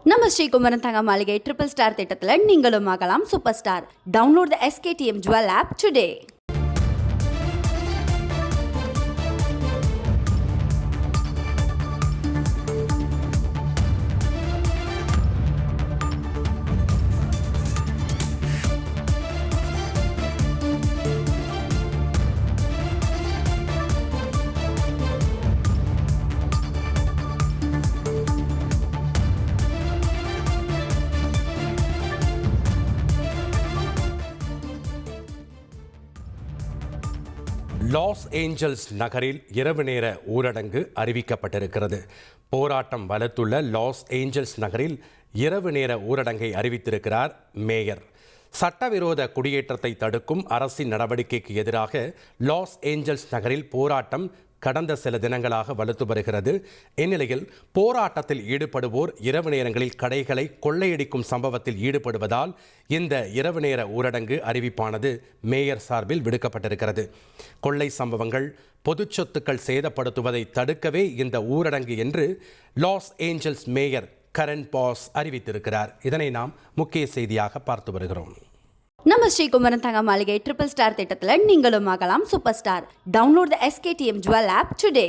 நம்ம ஸ்ரீகுமரன் தங்க மாளிகை ட்ரிபிள் ஸ்டார் திட்டத்தில் நீங்களும் ஆகலாம் super star. Download the SKTM jewel app today. Los Angeles நகரில் இரவு நேர ஊரடங்கு அறிவிக்கப்பட்டிருக்கிறது. போராட்டம் வலுத்துள்ள லாஸ் ஏஞ்சல்ஸ் நகரில் இரவு நேர ஊரடங்கை அறிவித்திருக்கிறார் மேயர். சட்டவிரோத குடியேற்றத்தை தடுக்கும் அரசின் நடவடிக்கைக்கு எதிராக லாஸ் ஏஞ்சல்ஸ் நகரில் போராட்டம் கடந்த சில தினங்களாக வலுத்து வருகிறது. இந்நிலையில் போராட்டத்தில் ஈடுபடுவோர் இரவு நேரங்களில் கடைகளை கொள்ளையடிக்கும் சம்பவத்தில் ஈடுபடுவதால் இந்த இரவு நேர ஊரடங்கு அறிவிப்பானது மேயர் சார்பில் விடுக்கப்பட்டிருக்கிறது. கொள்ளை சம்பவங்கள், பொது சொத்துக்கள் சேதப்படுத்துவதை தடுக்கவே இந்த ஊரடங்கு என்று Los Angeles mayor Karen Bass அறிவித்திருக்கிறார். இதனை நாம் முக்கிய செய்தியாக பார்த்து வருகிறோம். நம்ம ஸ்ரீகுமரன் தங்க மாளிகை ட்ரிபிள் ஸ்டார் திட்டத்தில் நீங்களும் ஆகலாம் super star. Download the SKTM jewel app today.